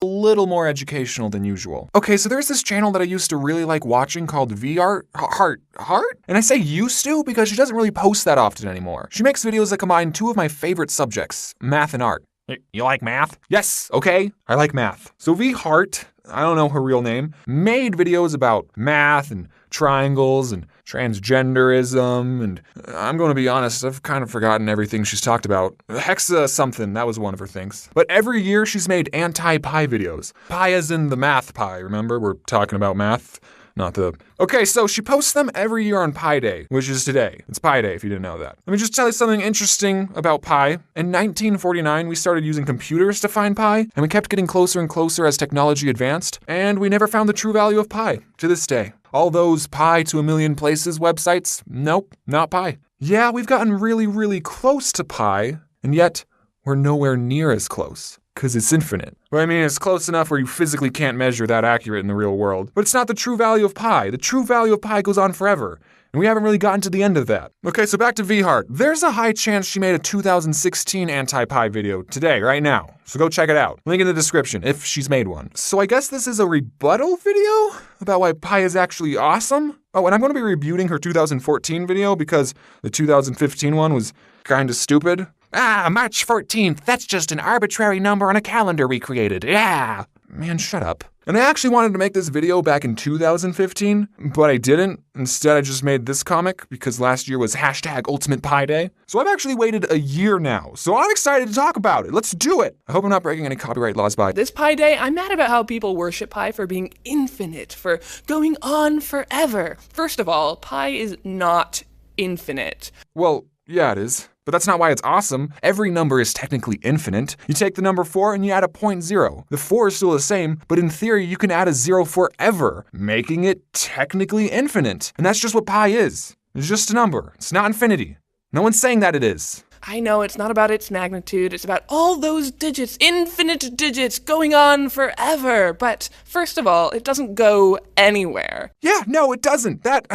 a little more educational than usual. Okay, so there's this channel that I used to really like watching called Vi Hart? And I say used to because she doesn't really post that often anymore. She makes videos that combine two of my favorite subjects, math and art. You like math? Yes, okay, I like math. So Vi Hart, I don't know her real name, made videos about math and triangles and transgenderism, and I'm going to be honest, I've kind of forgotten everything she's talked about. Hexa something, that was one of her things. But every year she's made anti-pi videos. Pi as in the math pi, remember? We're talking about math. Not the... Okay, so she posts them every year on Pi Day, which is today. It's Pi Day if you didn't know that. Let me just tell you something interesting about pi. In 1949, we started using computers to find pi, and we kept getting closer and closer as technology advanced, and we never found the true value of pi to this day. All those pi to a million places websites, nope, not pi. Yeah, we've gotten really, really close to pi, and yet we're nowhere near as close. Because it's infinite. Well, I mean, it's close enough where you physically can't measure that accurate in the real world. But it's not the true value of pi. The true value of pi goes on forever. And we haven't really gotten to the end of that. Okay, so back to Vi Hart. There's a high chance she made a 2016 anti-pi video today, right now. So go check it out. Link in the description if she's made one. So I guess this is a rebuttal video about why pi is actually awesome. Oh, and I'm going to be rebutting her 2014 video because the 2015 one was kind of stupid. March 14th, that's just an arbitrary number on a calendar we created. Yeah. Man, shut up. And I actually wanted to make this video back in 2015, but I didn't. Instead, I just made this comic because last year was #UltimatePi Day. So I've actually waited a year now, so I'm excited to talk about it. Let's do it. I hope I'm not breaking any copyright laws by this Pi Day. I'm mad about how people worship pi for being infinite, for going on forever. First of all, pi is not infinite. Well, yeah, it is. But that's not why it's awesome. Every number is technically infinite. You take the number 4 and you add a 0.0. The 4 is still the same, but in theory you can add a 0 forever, making it technically infinite. And that's just what pi is. It's just a number. It's not infinity. No one's saying that it is. I know it's not about its magnitude, it's about all those digits, infinite digits going on forever. But first of all, it doesn't go anywhere. Yeah, no, it doesn't. That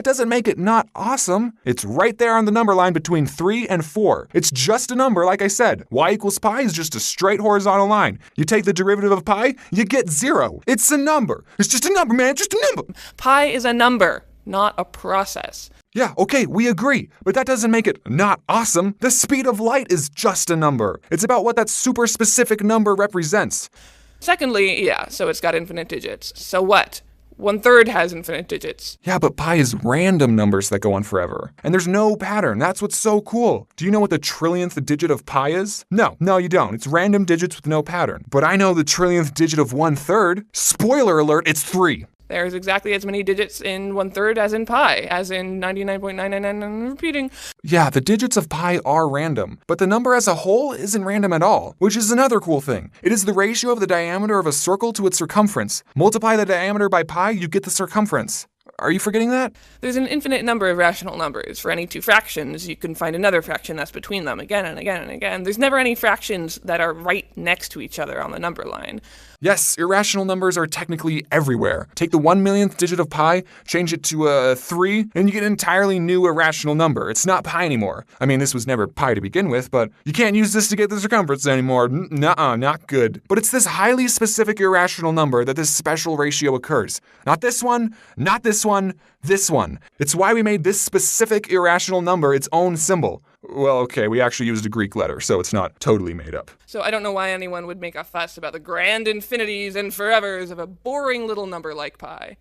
doesn't make it not awesome. It's right there on the number line between 3 and 4. It's just a number, like I said. Y equals pi is just a straight horizontal line. You take the derivative of pi, you get 0. It's a number. It's just a number, man. It's just a number. Pi is a number, not a process. Yeah, okay, we agree. But that doesn't make it not awesome. The speed of light is just a number. It's about what that super specific number represents. Secondly, yeah, so it's got infinite digits. So what? 1/3 has infinite digits. Yeah, but pi is random numbers that go on forever. And there's no pattern. That's what's so cool. Do you know what the trillionth digit of pi is? No, you don't. It's random digits with no pattern. But I know the trillionth digit of 1/3. Spoiler alert, it's 3. There's exactly as many digits in 1/3 as in pi, as in 99.999, repeating. Yeah, the digits of pi are random, but the number as a whole isn't random at all, which is another cool thing. It is the ratio of the diameter of a circle to its circumference. Multiply the diameter by pi, you get the circumference. Are you forgetting that? There's an infinite number of rational numbers. For any two fractions, you can find another fraction that's between them again and again and again. There's never any fractions that are right next to each other on the number line. Yes, irrational numbers are technically everywhere. Take the 1/1,000,000th digit of pi, change it to 3, and you get an entirely new irrational number. It's not pi anymore. I mean, this was never pi to begin with, but you can't use this to get the circumference anymore. Nuh-uh, not good. But it's this highly specific irrational number that this special ratio occurs. Not this one, not this one, this one. It's why we made this specific irrational number its own symbol. Well, okay, we actually used a Greek letter, so it's not totally made up. So I don't know why anyone would make a fuss about the grand infinities and forevers of a boring little number like pi.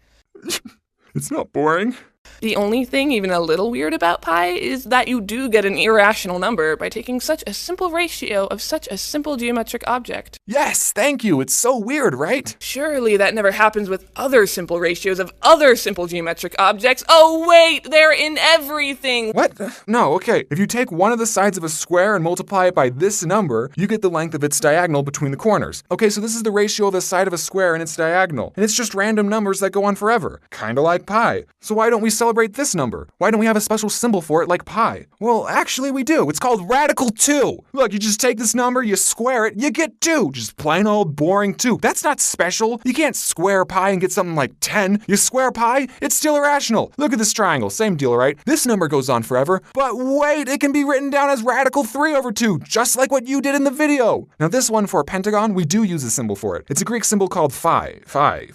It's not boring. The only thing even a little weird about pi is that you do get an irrational number by taking such a simple ratio of such a simple geometric object. Yes, thank you. It's so weird, right? Surely that never happens with other simple ratios of other simple geometric objects. Oh wait, they're in everything! What? No, okay. If you take one of the sides of a square and multiply it by this number, you get the length of its diagonal between the corners. Okay, so this is the ratio of the side of a square and its diagonal. And it's just random numbers that go on forever. Kinda like pi. So why don't we celebrate this number? Why don't we have a special symbol for it like pi? Well, actually we do. It's called radical 2. Look, you just take this number, you square it, you get 2. Just plain old boring 2. That's not special. You can't square pi and get something like 10. You square pi, it's still irrational. Look at this triangle, same deal, right? This number goes on forever, but wait, it can be written down as radical 3/2, just like what you did in the video. Now this one for a pentagon, we do use a symbol for it. It's a Greek symbol called phi. Phi?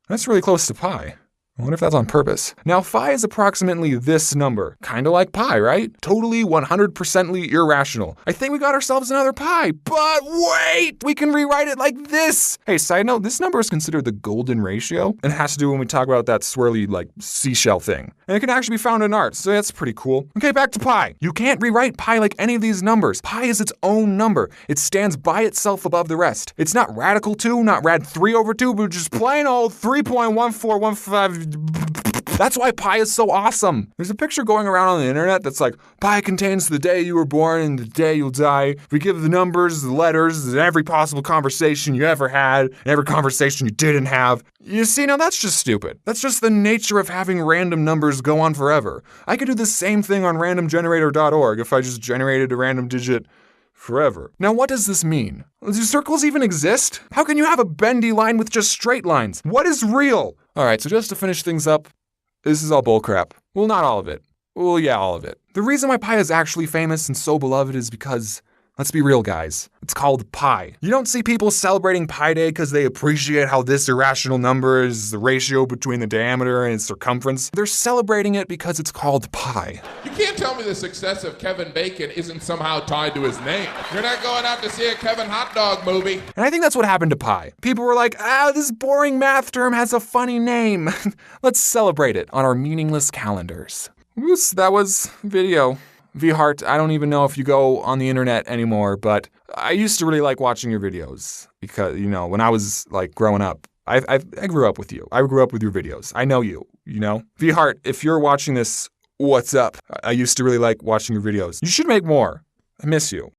That's really close to pi. I wonder if that's on purpose. Now, phi is approximately this number. Kinda like pi, right? Totally 100%ly irrational. I think we got ourselves another pi, but wait! We can rewrite it like this! Hey, side note, this number is considered the golden ratio, and it has to do when we talk about that swirly, seashell thing. And it can actually be found in art, so that's pretty cool. Okay, back to pi. You can't rewrite pi like any of these numbers. Pi is its own number. It stands by itself above the rest. It's not radical 2, not rad 3/2, but just plain old 3.1415. That's why pi is so awesome. There's a picture going around on the internet that's like, pi contains the day you were born and the day you'll die. We give the numbers, the letters, and every possible conversation you ever had, and every conversation you didn't have. You see, now that's just stupid. That's just the nature of having random numbers go on forever. I could do the same thing on randomgenerator.org if I just generated a random digit forever. Now, what does this mean? Do circles even exist? How can you have a bendy line with just straight lines? What is real? All right, so just to finish things up, this is all bullcrap. Well, not all of it. Well, yeah, all of it. The reason why pi is actually famous and so beloved is because, let's be real, guys, it's called pi. You don't see people celebrating Pi Day because they appreciate how this irrational number is the ratio between the diameter and its circumference. They're celebrating it because it's called pi. You can't tell me the success of Kevin Bacon isn't somehow tied to his name. You're not going out to see a Kevin Hot Dog movie. And I think that's what happened to pi. People were like, this boring math term has a funny name. Let's celebrate it on our meaningless calendars. Oops, that was video. Vi Hart, I don't even know if you go on the internet anymore, but I used to really like watching your videos because, when I was growing up, I grew up with you. I grew up with your videos. I know you, Vi Hart, if you're watching this, what's up? I used to really like watching your videos. You should make more. I miss you.